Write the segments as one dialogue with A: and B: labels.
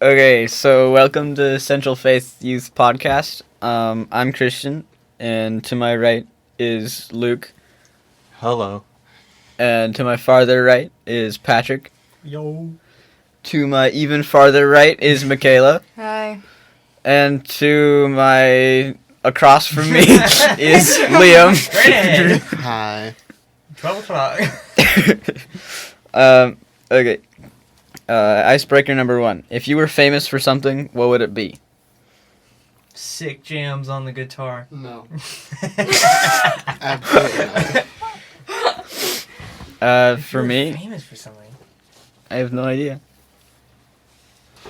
A: Okay, so welcome to Central Faith Youth Podcast. I'm Christian, and to my right is Luke,
B: Hello.
A: and to my farther right is Patrick.
C: Yo.
A: To my even farther right is Mikalah,
D: Hi.
A: and to my across from me is Leeam.
C: Straight
B: Hi.
C: 12 o'clock.
A: Okay. Icebreaker number 1. If you were famous for something, what would it be?
C: Sick jams on the guitar.
B: No. Absolutely not.
A: For me,
C: Famous for something.
A: I have no idea.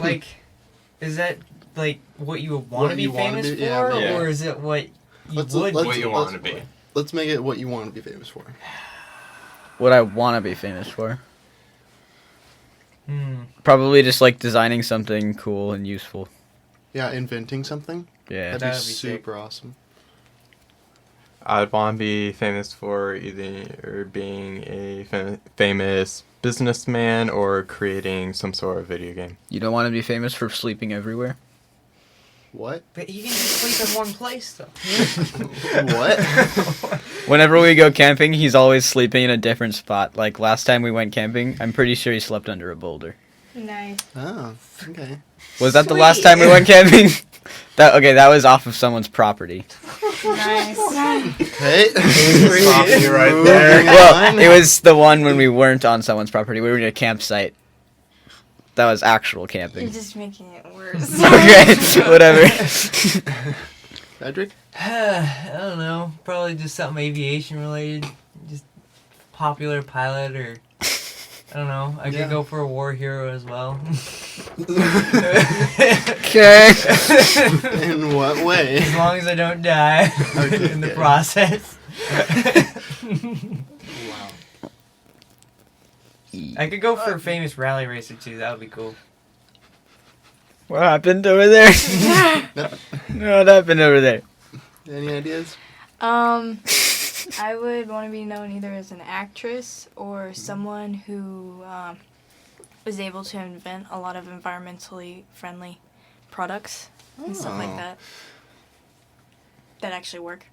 C: Like, is that like what you would
B: What
C: want to be
B: you wanna
C: famous
B: be-
C: for,
B: yeah.
C: or is it what you
B: Let's-
C: would?
B: let's-
E: What you want to be.
B: Let's make it what you want to be famous for.
A: What I want to be famous for?
C: Hmm.
A: Probably just like designing something cool and useful.
B: Yeah, inventing something.
A: Yeah.
B: That'd
C: That
B: be
C: would be sick.
B: super awesome.
E: I'd want to be famous for either being a famous businessman or creating some sort of video game.
A: You don't want to be famous for sleeping everywhere?
B: What?
C: But you can just sleep in one place though.
B: What?
A: Whenever we go camping, he's always sleeping in a different spot. Like last time we went camping, I'm pretty sure he slept under a boulder.
D: Nice.
B: Oh, okay.
A: Was that the last time we went camping? That was off of someone's property.
D: Nice.
B: Hey.
E: Property right
B: Moving
E: there.
A: Well,
B: on.
A: it was the one when we weren't on someone's property. We were in a campsite. That was actual
D: You're
A: camping.
D: just making it worse.
A: Okay, whatever.
B: Patrick?
C: I don't know. Probably just something aviation related. Just popular pilot or I don't know. I
B: Yeah.
C: could go for a war hero as well.
A: Okay.
B: In what way?
C: As long as I don't die
B: Okay,
C: in the
B: okay.
C: process.
B: Wow.
C: I could go for a famous rally racer too. That would be cool.
A: What happened over there?
B: Nothing.
A: What happened over there?
B: Any ideas?
D: I would want to be known either as an actress or someone who was able to invent a lot of environmentally friendly products and stuff like
B: Oh.
D: that. That actually work.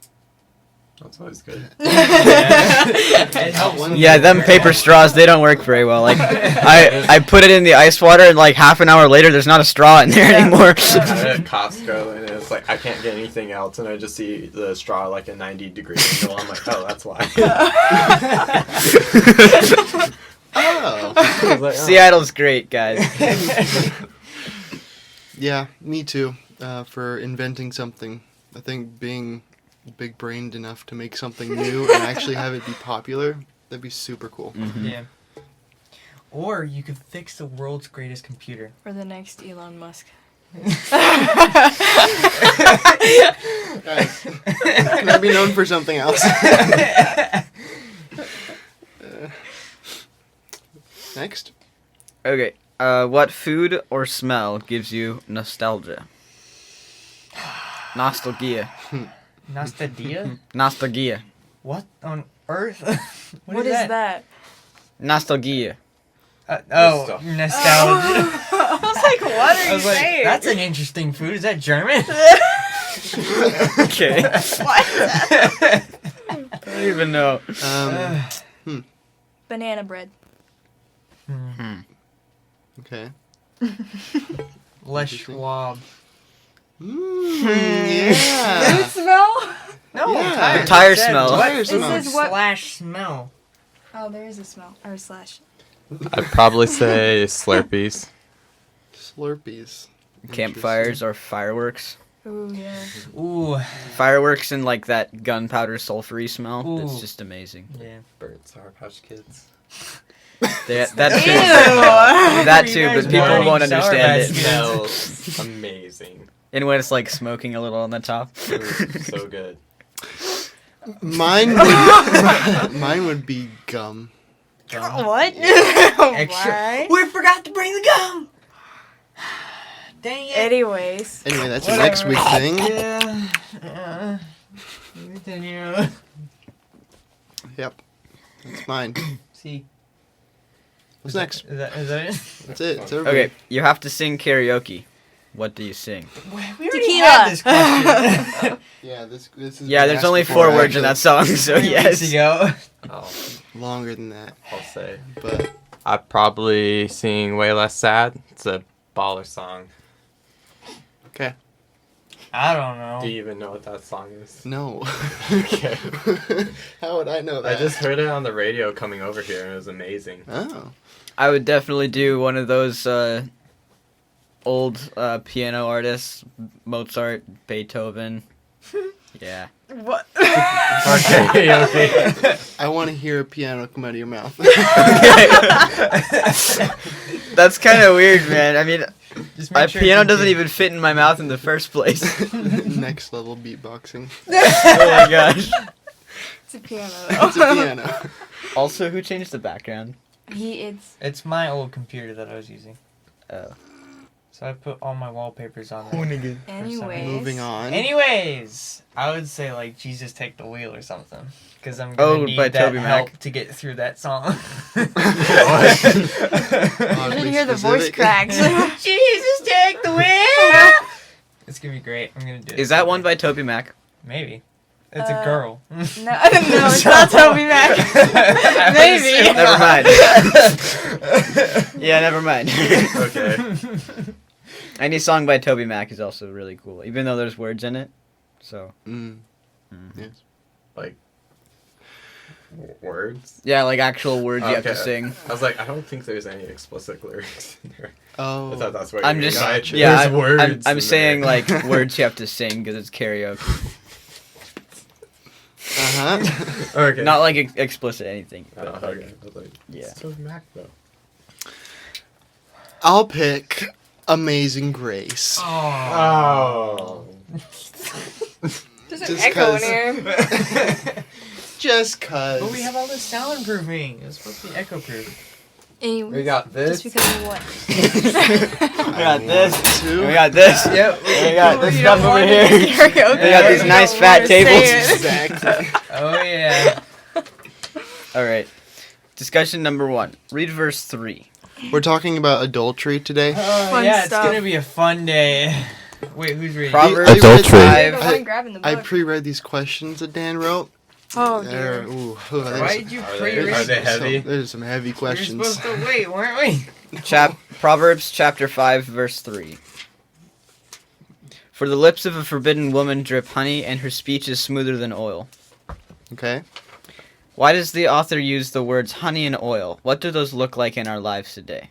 E: That's always good.
C: It helps
B: one-
C: with
A: Yeah,
C: the-
A: them paper straws, they don't work very well. Like, I put it in the ice water, and like half an hour later, there's not a straw in there anymore.
E: I'm at Costco and it's like I can't get anything else, and I just see the straw like a 90-degree angle. I'm like, oh, that's why.
B: Oh.
E: I was like, oh.
A: Seattle's great, guys.
B: Yeah, me too. For inventing something. I think being big-brained enough to make something new and actually have it be popular, that'd be super cool.
A: Mhm.
C: Yeah. Or you could fix the world's greatest computer.
D: Or the next Elon Musk.
B: Guys, can I be known for something else? Next.
A: Okay, what food or smell gives you nostalgia? Nostalgia.
C: Nostalgia?
A: Nostalgia.
C: What on earth?
D: What is that?
A: Nostalgia.
C: Oh, nostalgia.
D: I was like, what are
C: I
D: you
C: was like,
D: saying?
C: that's an interesting food. Is that German?
A: Okay.
D: What?
A: I don't even know.
D: Banana bread.
B: Okay.
C: Les Schwab.
B: Yeah.
D: Good smell?
C: No,
B: Yeah.
C: tire.
A: The tire
C: It said
A: smell.
C: what
B: Tire smell.
D: This is what-
C: slash smell.
D: Oh, there is a smell. Or slash.
E: I'd probably say Slurpees.
B: Slurpees.
A: Campfires or fireworks.
D: Ooh, yeah.
C: Ooh,
A: Fireworks and like that gunpowder sulfury smell. It's
C: Ooh.
A: just amazing.
C: yeah.
E: Birds, Sour Patch Kids.
A: That too.
D: Ew.
A: That
C: You
A: too,
C: guys
A: but people
C: burning
A: won't
C: Sour
A: understand
C: Patch
A: it.
C: Kids.
E: Smells amazing.
A: And when it's like smoking a little on the top.
E: Ooh, so good.
B: Mine would be gum.
D: What?
C: Extra.
D: Why?
C: We forgot to bring the gum. Dang it.
D: Anyways.
B: Anyway, that's a
C: Whatever.
B: next week thing.
C: Yeah. Continue.
B: Yep. That's mine.
C: See.
B: What's next?
C: Is that it?
B: That's it. It's everybody.
A: Okay, you have to sing karaoke. What do you sing?
C: We already
D: Tequila.
C: had this question.
B: Yeah, this is.
A: Yeah, there's only 4 words in that song, so
C: 3
A: yes.
C: weeks ago.
E: Oh,
B: Longer than that,
E: I'll say.
B: but
E: I'd probably sing Way Less Sad. It's a baller song.
B: okay.
C: I don't know.
E: Do you even know what that song is?
B: No.
E: Okay.
B: How would I know that?
E: I just heard it on the radio coming over here, and it was amazing.
B: Oh.
A: I would definitely do one of those old piano artists, Mozart, Beethoven. Yeah.
C: What?
E: Okay.
B: I want to hear a piano come out of your mouth.
A: That's kind of weird, man. I mean,
C: Just
A: my
C: make sure
A: piano
C: it's
A: doesn't
C: in
A: even fit in my mouth in the first place.
B: Next level beatboxing.
A: Oh my gosh.
D: It's a piano
B: It's a
D: though.
B: piano.
A: Also, who changed the background?
D: It's
C: It's my old computer that I was using.
A: Oh.
C: So I put all my wallpapers on there.
D: anyways.
B: Moving on.
C: Anyways, I would say like Jesus Take the Wheel or something. Because I'm
A: Oh,
C: gonna need
A: by
C: that
A: Toby
C: help
A: Mac.
C: to get through that song.
D: You
B: Oddly
D: should hear the voice
B: specific.
D: cracks.
C: Jesus Take the Wheel! It's gonna be great. I'm gonna do it.
A: Is that one by Toby Mac?
C: Maybe. It's a girl.
D: No, it's not Toby Mac. Maybe.
A: Never mind. Yeah, never mind.
E: Okay.
A: Any song by Toby Mac is also really cool, even though there's words in it. So.
B: Yes.
E: Like words.
A: Yeah, like actual words you have to
E: Okay.
A: sing.
E: I was like, I don't think there's any explicit lyrics in there.
B: Oh.
E: I thought that's what
A: I'm
E: you
A: just,
E: mean.
A: yeah,
E: There's words.
A: I'm
E: in
A: saying
E: there.
A: like words you have to sing because it's karaoke,
E: Okay.
A: not like explicit anything.
E: Oh,
A: but,
E: okay. I was like,
A: Yeah.
E: it's Toby Mac though.
B: I'll pick Amazing Grace.
E: Oh.
D: There's
B: Just echo in 'cause-
D: here.
B: Just cause.
C: But we have all this soundproofing. It's supposed to be echo proof.
D: Anyways,
E: We got this.
D: just because of what?
A: We got this.
B: Two.
A: We got this.
C: Yep.
A: We got this
D: You
A: stuff
D: don't
A: over
D: want
A: here.
D: to do karaoke.
A: We got these
D: You
A: nice
D: don't
A: fat
D: wanna say
A: tables.
D: it.
B: Exactly.
C: Oh yeah.
A: All right. Discussion number 1. Read verse 3.
B: We're talking about adultery today.
D: Fun
C: yeah,
D: stuff.
C: it's gonna be a fun day. Wait, who's reading?
A: Proverbs
B: Adultery.
D: You're the
A: 5.
D: one grabbing the
B: I
D: book.
B: pre-read these questions that Dan wrote.
D: Oh
B: They're-
D: dear.
B: ooh,
C: Why
B: there's,
C: did you
E: Are
C: pre-read?
E: they- are they
C: this?
E: heavy?
B: there's some heavy
C: We were
B: questions.
C: supposed to wait, weren't we?
A: Proverbs chapter 5 verse 3. For the lips of a forbidden woman drip honey, and her speech is smoother than oil.
B: Okay.
A: Why does the author use the words honey and oil? What do those look like in our lives today?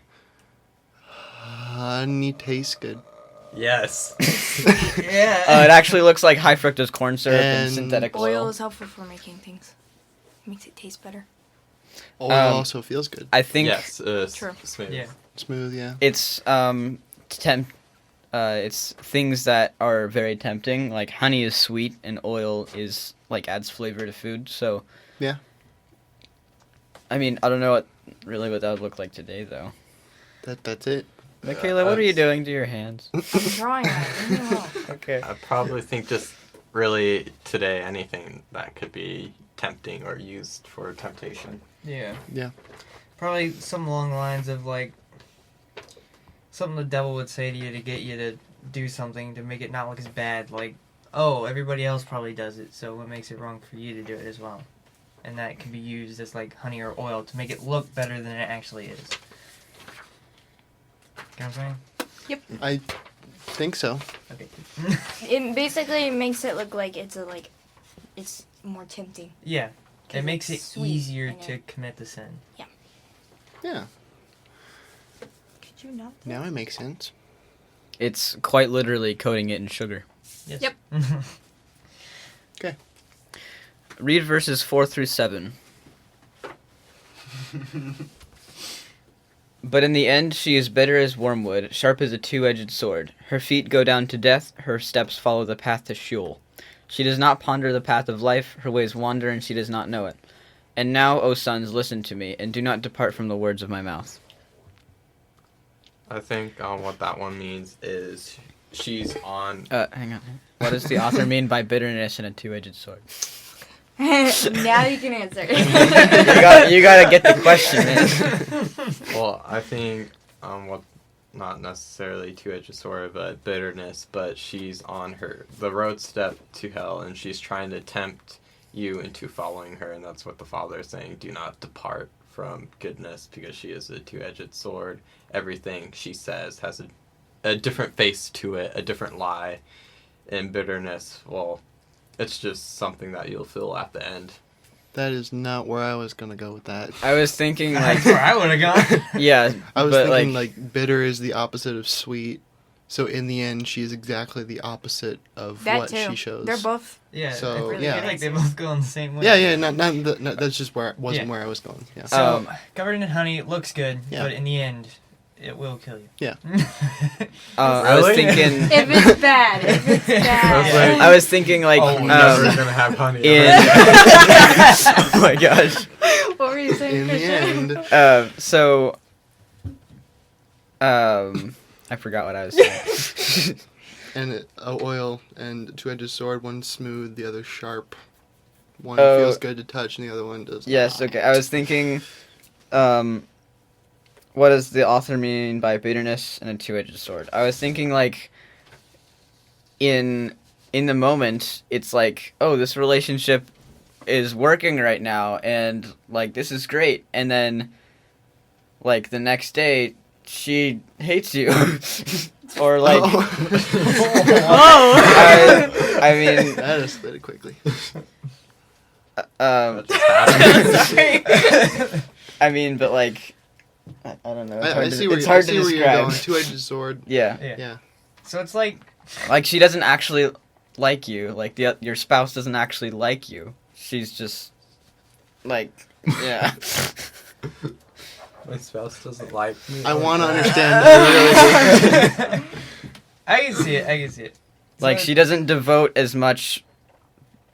B: Honey tastes good.
E: Yes.
C: Yeah.
A: It actually looks like high fructose corn syrup and,
B: And
A: synthetic
D: Oil
A: oil.
D: is helpful for making things. Makes it taste better.
B: Oil
A: Um,
B: also feels good.
A: I think
E: yes.
D: True.
E: Smooth.
C: Yeah.
B: Smooth, yeah.
A: it's it's things that are very tempting. Like honey is sweet and oil is like adds flavor to food. So
B: Yeah.
A: I mean, I don't know what that would look like today though.
B: That's it.
A: Michaela, what are you doing to your hands?
D: I'm drawing that. Leave me alone.
A: Okay.
E: I probably think just really today anything that could be tempting or used for temptation.
C: Yeah.
B: Yeah.
C: Probably something along the lines of like something the devil would say to you to get you to do something to make it not look as bad. Like, oh, everybody else probably does it, so what makes it wrong for you to do it as well? And that can be used as like honey or oil to make it look better than it actually is. Get what I'm saying?
B: I think so.
C: Okay.
D: It basically makes it look like it's it's more tempting.
C: Yeah.
D: 'Cause
C: It makes it
D: it's sweet
C: easier
D: and
C: to
D: it-
C: commit the sin.
B: Yeah.
D: Could you not?
B: Now it makes sense.
A: It's quite literally coating it in sugar.
C: Yes.
D: Yep.
B: Okay.
A: Read verses 4 through 7. But in the end she is bitter as wormwood, sharp as a two-edged sword. Her feet go down to death, her steps follow the path to Sheol. She does not ponder the path of life, her ways wander and she does not know it. And now, O sons, listen to me, and do not depart from the words of my mouth.
E: I think what that one means is she's on.
A: Hang on. What does the author mean by bitterness and a two-edged sword?
D: Now you can answer.
A: You gotta get the question in.
E: Well, I think, well, not necessarily two-edged sword, but bitterness, but she's on the road step to hell, and she's trying to tempt you into following her, and that's what the Father is saying. Do not depart from goodness, because she is a two-edged sword. Everything she says has a different face to it, a different lie. And bitterness, well, it's just something that you'll feel at the end.
B: That is not where I was gonna go with that.
A: I was thinking like,
C: That's where I would have gone.
A: yeah,
B: I was
A: but
B: thinking like bitter is the opposite of sweet. So in the end, she is exactly the opposite of
D: That
B: what
D: too.
B: she shows.
D: They're both.
C: Yeah,
B: So,
C: really
B: yeah.
C: I feel like they both go in the same way.
B: Yeah, no, that's just where wasn't
C: Yeah.
B: where I was going. Yeah.
C: So, covered in honey looks good,
B: Yeah.
C: but in the end, it will kill you.
B: Yeah.
A: I was
E: Really?
A: thinking.
D: If it's bad, if it's bad.
A: I was thinking like,
E: Oh, we're never gonna have honey.
A: in.
E: ever.
A: Oh my gosh.
D: What were you saying,
B: In the
D: Christian?
B: end,
A: So, I forgot what I was saying.
B: and oil and two-edged sword, one smooth, the other sharp. One
A: Oh.
B: feels good to touch, and the other one does
A: Yes,
B: not.
A: okay. I was thinking, what does the author mean by bitterness and a two-edged sword? I was thinking, like, in the moment, it's like, oh, this relationship is working right now, and, like, this is great. And then, like, the next day, she hates you. Or, like, I mean,
B: That escalated quickly.
E: That just happened.
A: I mean, but, like, I don't know. It's hard
B: I
A: to,
B: see where,
A: it's
B: I
A: hard
B: see
A: to
B: where you're
A: describe.
B: going. Two-edged sword.
A: Yeah.
B: Yeah.
C: So it's like,
A: Like, she doesn't actually like you. Like, your spouse doesn't actually like you. She's just, like, yeah.
E: My spouse doesn't like me.
B: I
E: like
B: want to
E: that.
B: understand that.
C: I can see it.
A: Like,
C: So
A: she doesn't devote as much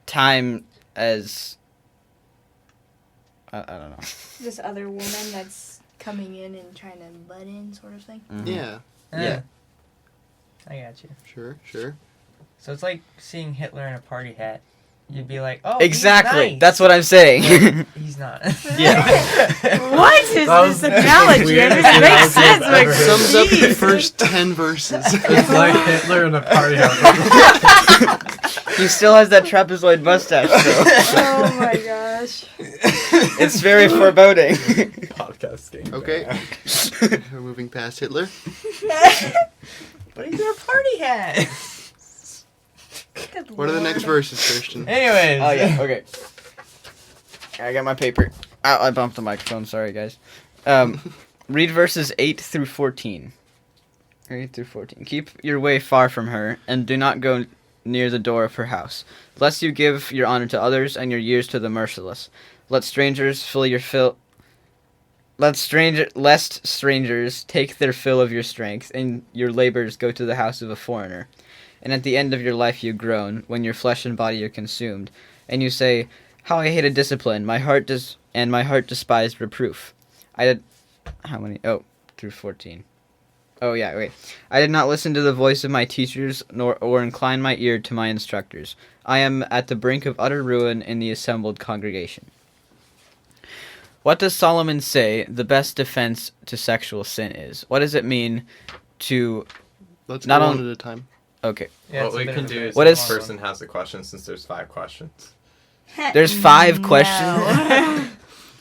A: time as, I don't know.
D: This other woman that's coming in and trying to butt in, sort of thing.
A: Mhm.
B: Yeah.
A: Yeah.
C: I got you.
B: Sure.
C: So it's like seeing Hitler in a party hat. You'd be like, oh,
A: Exactly.
C: he's nice.
A: That's what I'm saying.
C: He's not.
A: Yeah.
D: What is
E: That was
D: this analogy? It
E: weirdest
D: doesn't make
E: analogy
D: sense.
E: I've
D: Like,
E: ever heard.
B: Sums up the
D: jeez.
B: first 10 verses.
E: It's like Hitler in a party house.
A: He still has that trapezoid mustache, so
D: Oh my gosh.
A: it's very foreboding.
E: Podcasting.
B: Okay. We're moving past Hitler.
C: But he's in a party hat.
D: Good
B: What are the next
D: Lord.
B: verses, Christian?
C: Anyways.
A: Oh, yeah, okay. I got my paper. Ow, I bumped the microphone, sorry, guys. Read verses 8 through 14. 8 through 14. Keep your way far from her, and do not go near the door of her house, lest you give your honor to others and your years to the merciless. Lest strangers take their fill of your strength, and your labors go to the house of a foreigner. And at the end of your life you groan, when your flesh and body are consumed, and you say, "How I hated discipline! My heart despised reproof." Through 14. Oh yeah, wait. I did not listen to the voice of my teachers, or incline my ear to my instructors. I am at the brink of utter ruin in the assembled congregation. What does Solomon say the best defense to sexual sin is? What does it mean to...
B: Let's
A: Not
B: go
A: on-
B: one at a time.
A: Okay.
C: Yeah,
E: What
C: it's a
E: we
C: bit
E: can
C: of a
E: do
C: bit
E: is
A: What
E: each
A: is-
E: person has a question, since there's 5 questions.
A: There's 5
D: No.
A: questions.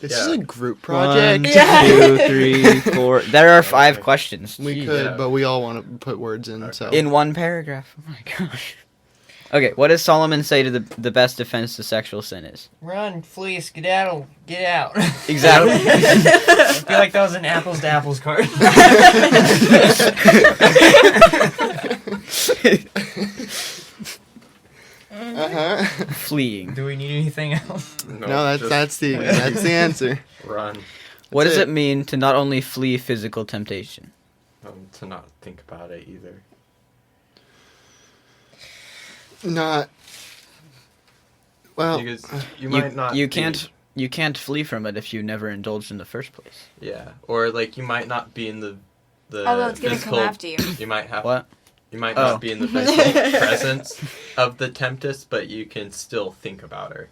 B: This
E: Yeah.
B: is a group
A: 1,
B: project.
A: 2, 3, 4. There are 5 questions.
B: We
A: Jeez.
B: could,
E: Yeah.
B: but we all want to put words in. So
A: In one paragraph. Oh my gosh. Okay, what does Solomon say to the best defense to sexual sin is?
C: Run, flee, skedaddle, get out.
A: Exactly.
C: I feel like that was an apples to apples card.
A: Fleeing.
C: Do we need anything else?
B: no,
E: just
B: that's the answer.
E: run.
A: What does
B: That's
A: it mean to not only flee physical temptation?
E: To not think about it either.
B: Not. Well,
E: Because you might not.
A: You
E: be-
A: can't flee from it if you never indulged in the first place.
E: Yeah, or like you might not be in the
D: Although it's gonna
E: physical.
D: come after you.
E: You might have.
A: What?
E: You might
A: Oh.
E: not be in the physical presence of the temptress, but you can still think about her.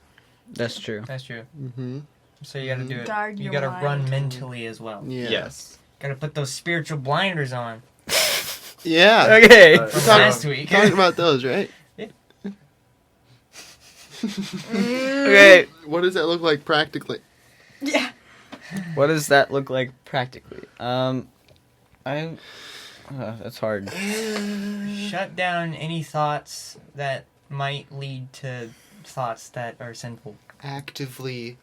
A: That's true.
C: That's true.
B: Mm-hmm.
C: So you gotta do it.
D: Guard
C: You
D: your
C: gotta
D: mind.
C: run mentally as well.
B: Yeah.
E: Yes.
C: Gotta put those spiritual blinders on.
B: Yeah.
A: Okay.
E: Uh,
C: From
B: talking-
C: last week.
B: Talking about those, right?
A: Okay.
B: What does that look like practically?
D: Yeah.
A: What does that look like practically? That's hard.
C: Shut down any thoughts that might lead to thoughts that are sinful.
B: Actively,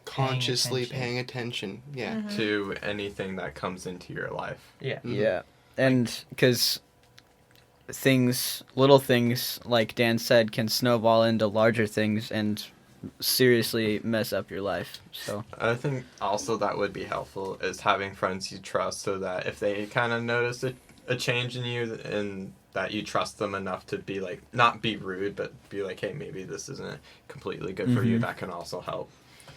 B: consciously
C: attention.
B: paying attention. Yeah.
D: Mhm.
E: To anything that comes into your life.
C: Yeah.
B: Mhm.
A: Yeah, and because little things, like Dan said, can snowball into larger things and seriously mess up your life. So
E: I think also that would be helpful is having friends you trust so that if they kind of notice a change in you and that you trust them enough to be like, not be rude, but be like, hey, maybe this isn't completely good for you,
A: Mhm.
E: that can also help.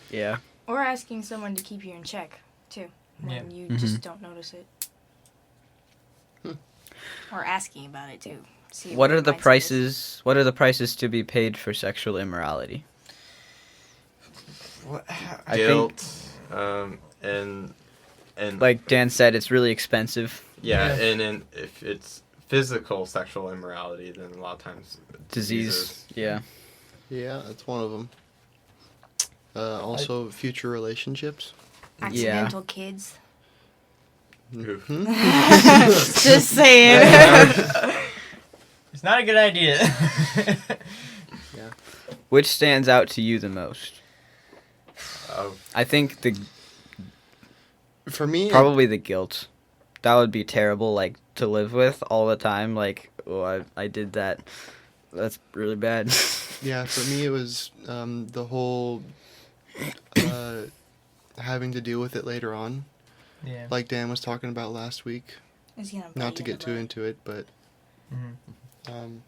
A: yeah.
D: Or asking someone to keep you in check, too, when you
A: Mhm.
D: just don't notice it.
B: Hmm.
D: Or asking about it, too. See
A: What
D: their
A: are the
D: mindset is.
A: prices? What are the prices to be paid for sexual immorality?
C: What?
A: I
E: Guilt, and
A: Like Dan said, it's really expensive.
E: yeah,
C: Yeah.
E: and if it's physical sexual immorality, then a lot of times
A: Disease. Yeah.
B: Yeah, that's one of them. Also, future relationships.
D: Accidental kids.
E: Oof.
B: Mhm.
D: Just saying.
C: It's not a good idea.
A: Which stands out to you the most?
E: Of
A: I think
B: For me,
A: probably the guilt. That would be terrible, like, to live with all the time. Like, oh, I did that. That's really bad.
B: yeah, for me it was the whole having to deal with it later on,
C: Yeah.
B: like Dan was talking about last week.
D: It's gonna bite
B: Not to
D: you in
B: get
D: the
B: too
D: butt.
B: into it, but
C: Mhm.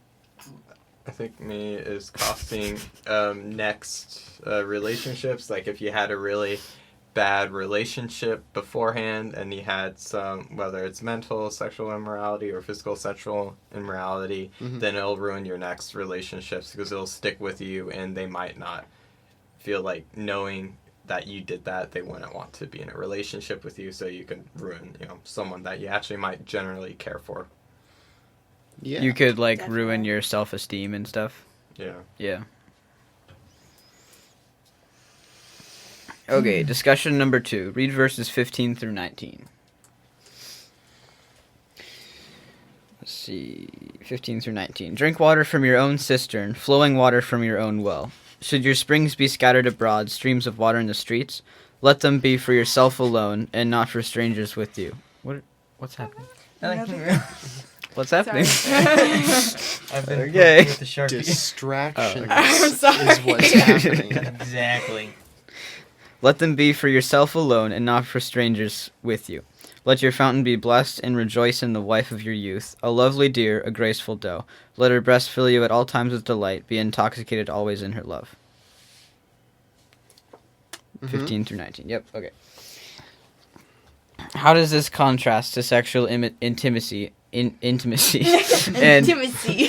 E: I think me is costing next relationships. Like if you had a really bad relationship beforehand and you had some, whether it's mental sexual immorality or physical sexual immorality,
B: Mhm.
E: then it'll ruin your next relationships because it'll stick with you and they might not feel like knowing that you did that, they wouldn't want to be in a relationship with you, so you can ruin, someone that you actually might generally care for.
B: yeah.
A: You could, like,
D: Definitely.
A: ruin your self-esteem and stuff.
E: Yeah.
A: Yeah. Okay, discussion number 2. Read verses 15 through 19. Let's see. 15 through 19. Drink water from your own cistern, flowing water from your own well. Should your springs be scattered abroad, streams of water in the streets, let them be for yourself alone, and not for strangers with you. What's happening? What's happening?
C: I've been
A: Okay.
C: working with the Sharpie.
B: Distractions
D: I'm sorry.
B: is what's happening.
C: Exactly.
A: Let them be for yourself alone, and not for strangers with you. Let your fountain be blessed, and rejoice in the wife of your youth, a lovely deer, a graceful doe. Let her breast fill you at all times with delight, be intoxicated always in her love.
B: Mhm.
A: 15 through 19. Yep, okay. How does this contrast to sexual intimacy? Intimacy. And
D: Intimacy.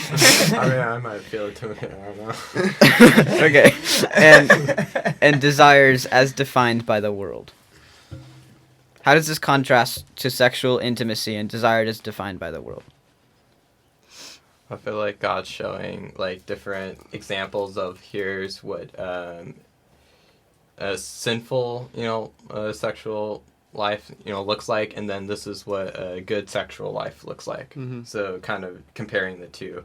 E: I mean, I might feel it too. I don't know.
A: okay. And desires as defined by the world. How does this contrast to sexual intimacy and desire as defined by the world?
E: I feel like God's showing like different examples of here's what a sinful, sexual life, looks like, and then this is what a good sexual life looks like.
B: Mhm.
E: So kind of comparing the two.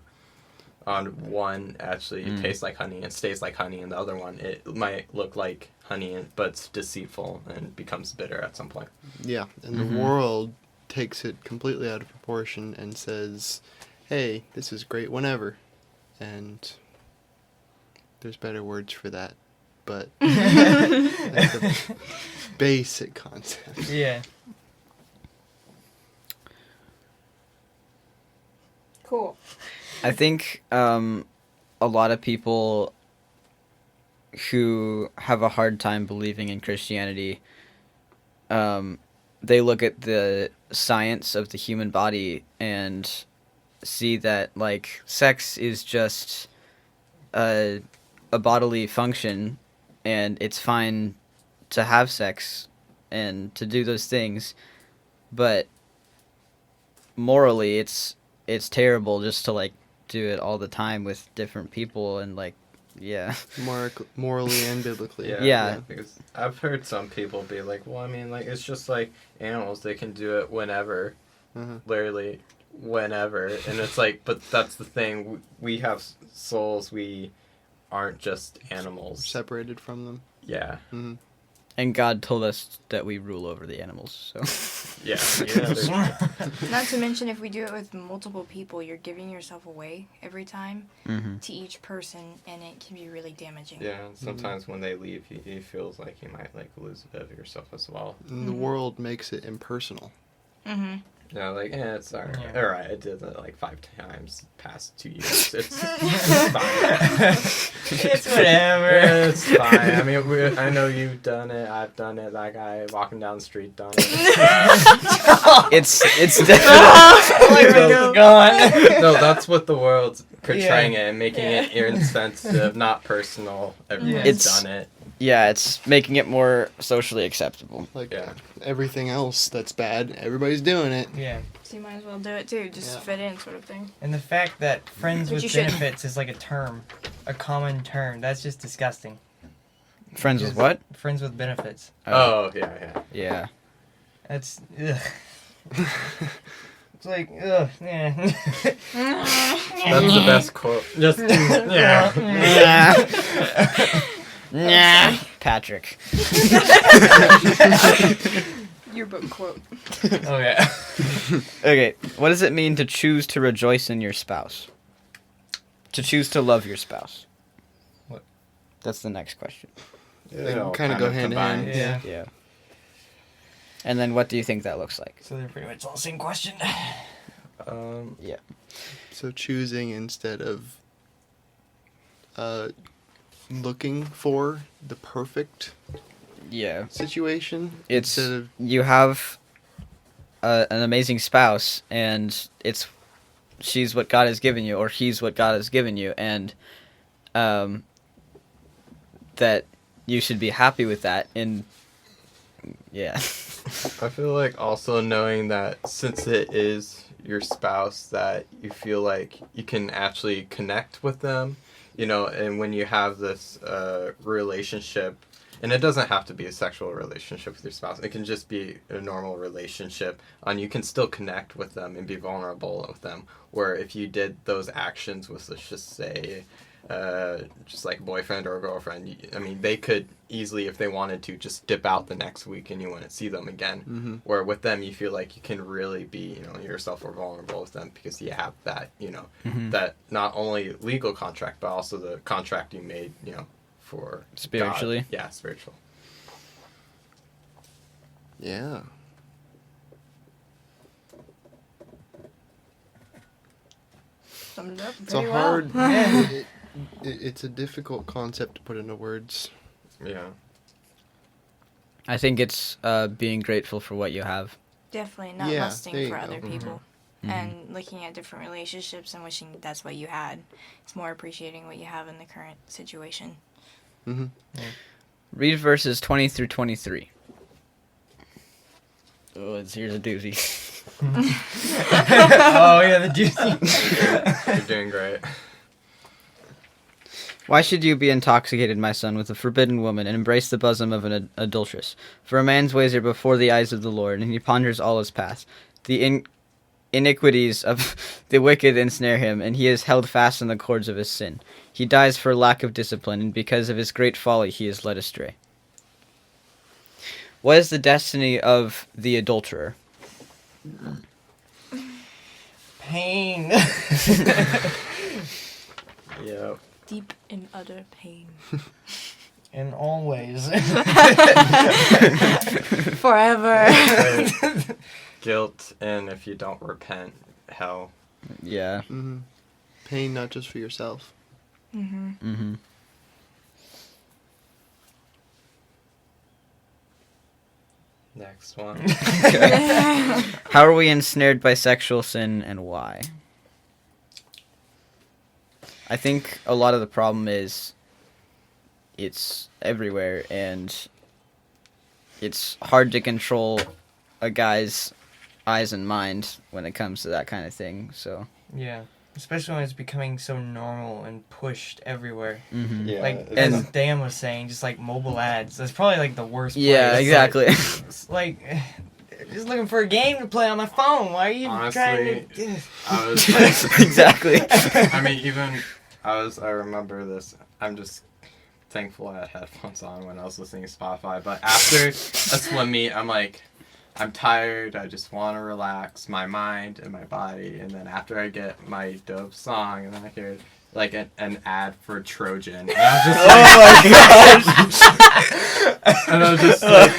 E: On one, actually, it tastes like honey and stays like honey, and the other one, it might look like honey, but it's deceitful and becomes bitter at some point.
B: Yeah, and
A: Mhm.
B: the world takes it completely out of proportion and says, hey, this is great whenever. And there's better words for that, but that's the basic concept.
C: Yeah.
D: Cool.
A: I think a lot of people who have a hard time believing in Christianity, they look at the science of the human body and see that, like, sex is just a bodily function, and it's fine to have sex and to do those things, but morally it's terrible just to like do it all the time with different people and like yeah.
B: Morally and biblically.
A: Yeah.
E: Because I've heard some people be like, well, I mean, like, it's just like animals. They can do it whenever, literally whenever. And it's like, but that's the thing. We have souls. We aren't just animals.
B: Separated from them.
E: Yeah.
B: Mm-hmm.
A: And God told us that we rule over the animals, so.
E: Yeah.
D: Not to mention, if we do it with multiple people, you're giving yourself away every time to each person, and it can be really damaging.
E: Yeah, sometimes when they leave, he feels like you might like lose a bit of yourself as well.
B: And the world makes it impersonal.
D: Mm-hmm.
E: Yeah, like, it's alright.
C: Yeah.
E: Alright, I did that like 5 times past 2 years. It's fine.
C: It's whatever.
E: It's fine. I mean, I know you've done it. I've done it. That guy walking down the street done it.
A: It's definitely
C: gone.
E: No, that's what the world's portraying it and making it insensitive, not personal. Everyone's
A: It's-
E: done it.
A: yeah, it's making it more socially acceptable.
B: Like
E: Yeah.
B: everything else that's bad, everybody's doing it.
C: Yeah.
D: So you might as well do it too, just
B: Yeah.
D: fit in, sort of thing.
C: And the fact that friends
D: But
C: with
D: you shouldn't.
C: benefits is like a term, a common term, that's just disgusting.
A: Friends with what?
C: Friends with benefits.
E: Oh, yeah.
A: Yeah.
C: That's ugh. It's like ugh. Yeah.
E: That's the best quote. Just, yeah.
A: Nah. Patrick.
D: Yearbook quote.
C: Oh yeah.
A: Okay, what does it mean to choose to rejoice in your spouse? To choose to love your spouse.
C: What?
A: That's the next question.
B: They
E: all
B: kind of go hand in hand.
E: combined.
C: Yeah.
A: Yeah. And then what do you think that looks like?
C: So they're pretty much all the same question.
B: So choosing instead of looking for the perfect
A: Yeah.
B: situation.
A: It's
B: instead of
A: you have an amazing spouse, and she's what God has given you, or he's what God has given you, and that you should be happy with that. And yeah,
E: I feel like also knowing that since it is your spouse, that you feel like you can actually connect with them, and when you have this relationship, and it doesn't have to be a sexual relationship with your spouse, it can just be a normal relationship, and you can still connect with them and be vulnerable with them, where if you did those actions with, let's just say, just like boyfriend or girlfriend, they could easily, if they wanted to, just dip out the next week and you wouldn't see them again. Where with them, you feel like you can really be, yourself or vulnerable with them because you have that, that not only legal contract, but also the contract you made, for
A: Spiritually?
E: God. Yeah, spiritual.
B: yeah.
D: Summed it up
B: It's a
D: very well.
B: hard. It's a difficult concept to put into words.
E: Yeah.
A: I think it's being grateful for what you have.
D: Definitely not
B: Yeah, there
D: lusting
B: you
D: for
B: go.
D: other people. And looking at different relationships and wishing that's what you had. It's more appreciating what you have in the current situation.
B: Mm-hmm.
A: Read verses 20 through 23. Oh, here's a doozy.
C: Oh yeah, the juicy.
E: You're doing great.
A: Why should you be intoxicated, my son, with a forbidden woman, and embrace the bosom of an adulteress? For a man's ways are before the eyes of the Lord, and he ponders all his paths. The iniquities of the wicked ensnare him, and he is held fast in the cords of his sin. He dies for lack of discipline, and because of his great folly he is led astray. What is the destiny of the adulterer?
C: Pain.
E: Yeah.
D: Deep in utter pain.
C: In all ways.
D: Forever.
E: Guilt, and if you don't repent, hell.
A: Yeah.
B: Mm-hmm. Pain not just for yourself.
D: Mm-hmm.
A: Mm-hmm.
E: Next one.
A: How are we ensnared by sexual sin, and why? I think a lot of the problem is it's everywhere, and it's hard to control a guy's eyes and mind when it comes to that kind of thing. So
C: Yeah. Especially when it's becoming so normal and pushed everywhere.
E: Yeah,
C: Like,
E: it's-
C: as Dan was saying, just like mobile ads. That's probably like the worst place.
A: yeah, exactly.
C: It's like, just looking for a game to play on my phone. Why are you trying to...
E: I was
A: Exactly.
E: I mean, even I remember this. I'm just thankful I had headphones on when I was listening to Spotify. But after a swim meet, I'm like, I'm tired. I just want to relax my mind and my body. And then after I get my dope song, and then I hear like an ad for Trojan, and I was just like, and I was just like,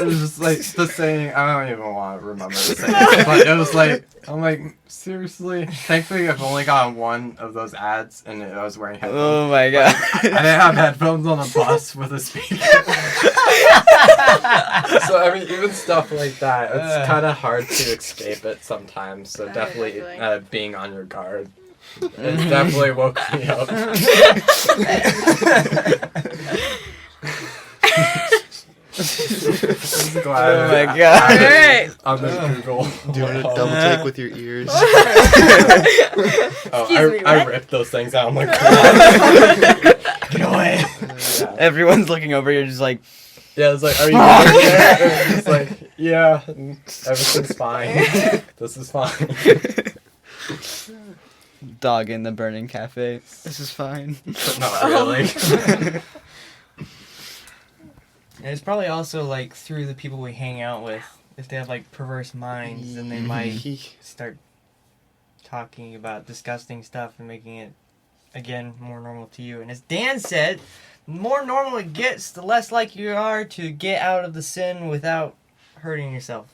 E: it was just like the saying. I don't even want to remember the saying, but it was like, I'm like, seriously. Thankfully, I've only gotten one of those ads, and I was wearing headphones.
A: Oh my god.
E: I didn't have headphones on the bus with a speaker. So I mean, even stuff like that, it's kind of hard to escape it sometimes. So definitely being on your guard. It definitely woke me up.
A: Oh my god.
F: Alright.
E: I'm in Google.
B: Do you want to double take with your ears?
F: Excuse me,
E: I
F: what?
E: ripped those things out. I'm like,
C: Get away.
E: yeah.
A: Everyone's looking over, you're just like,
E: Yeah, it's like, are you good there? It's like, yeah, everything's fine. This is fine.
A: dog in the burning cafe. This is fine.
E: Not really.
C: And it's probably also like through the people we hang out with. If they have like perverse minds, then they might start talking about disgusting stuff and making it, again, more normal to you. And as Dan said, the more normal it gets, the less likely you are to get out of the sin without hurting yourself.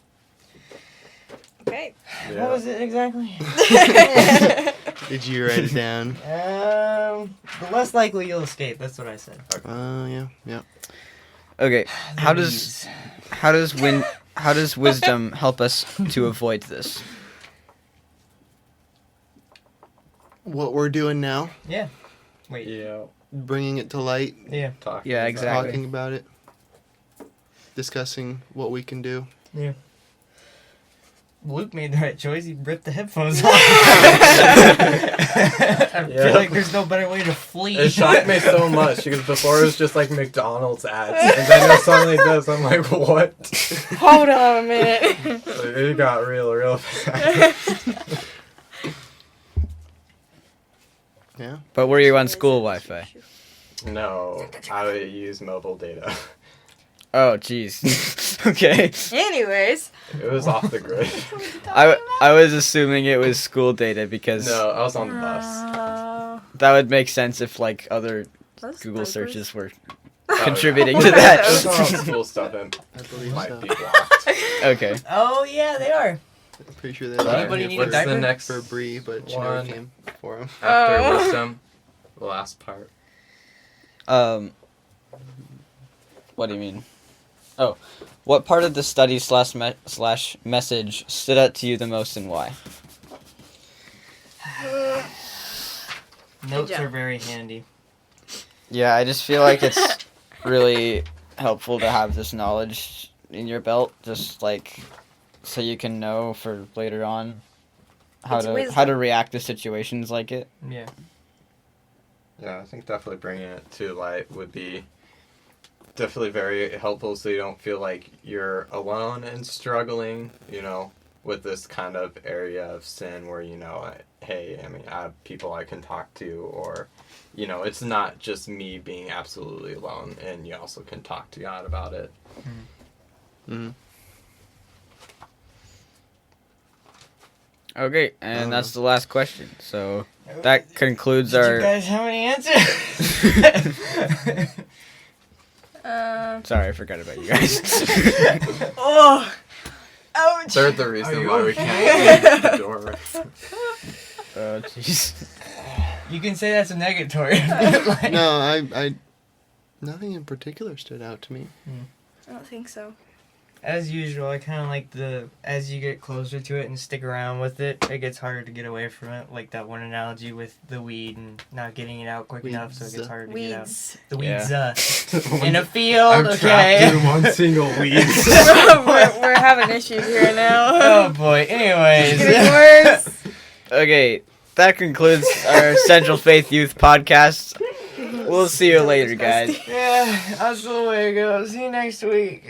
F: Okay.
C: What was it exactly?
B: Did you write it down?
C: The less likely you'll escape. That's what I said.
B: Yeah.
A: Okay, how
C: Louise.
A: does wisdom help us to avoid this?
B: What we're doing now,
C: Yeah. Wait.
E: Yeah.
B: bringing it to light,
C: Yeah.
E: Talking
A: Yeah,
E: about-
A: exactly.
B: talking about it, discussing what we can do.
C: Yeah. Luke made the right choice. He ripped the headphones off. I
E: Yeah.
C: feel like there's no better way to flee.
E: It shocked me so much because before it was just like McDonald's ads, and then it suddenly does. I'm like, what?
F: Hold on a minute.
E: It got real fast.
B: Yeah.
A: But were you on school Wi-Fi?
E: No, I would use mobile data.
A: Oh, jeez. Okay.
F: Anyways.
E: It was off the grid.
A: I was assuming it was school data because
E: No, I was on the bus.
A: that would make sense if like other
F: Those
A: Google
F: diapers.
A: searches were
E: Oh,
A: contributing
F: yeah.
A: to
E: It was
A: that.
E: all school stuff and
B: I believe
E: might
B: so.
E: be blocked.
A: Okay.
C: Oh, yeah, they are.
B: I'm pretty sure they
C: Anybody
B: here
C: need a
E: What's
C: diaper?
E: the next
B: for Bree, but she
E: one?
B: never came for him.
E: After
F: Oh.
E: wisdom, the last part.
A: What do you mean? Oh, what part of the study slash message stood out to you the most and why?
C: Notes
F: job.
C: are very handy.
A: Yeah, I just feel like it's really helpful to have this knowledge in your belt, just like so you can know for later on how
F: It's
A: to
F: wisdom.
A: react to situations like it.
C: Yeah.
E: Yeah, I think definitely bringing it to light would be definitely very helpful so you don't feel like you're alone and struggling, with this kind of area of sin where, hey, I have people I can talk to, or, it's not just me being absolutely alone, and you also can talk to God about it.
B: Mm-hmm.
A: Okay, and that's the last question. So that concludes
C: Did
A: our.
C: you guys have any answers?
A: Sorry, I forgot about you guys.
F: Oh. Ouch.
E: They're the
C: Are
E: reason
C: you
E: why we
C: okay?
E: can't leave the door.
A: Oh, jeez.
C: You can say that's a negatory. Like-
B: No, I nothing in particular stood out to me.
D: I don't think so.
C: as usual, I kind of like as you get closer to it and stick around with it, it gets harder to get away from it. Like that one analogy with the weed and not getting it out quick enough, so it gets harder to get out.
F: Weeds.
C: The
A: Yeah.
C: weeds, in a field,
E: I'm
C: okay?
E: trapped in one single weed.
F: we're having issues here now.
C: Oh boy, anyways.
F: It's getting worse.
A: Okay, that concludes our Central Faith Youth podcast. We'll see you later, guys.
C: Yeah, that's the way it goes. See you next week.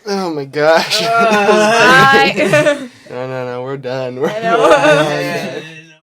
B: Oh my gosh.
F: Bye.
B: No, we're done. We're
F: I know.
C: Yeah,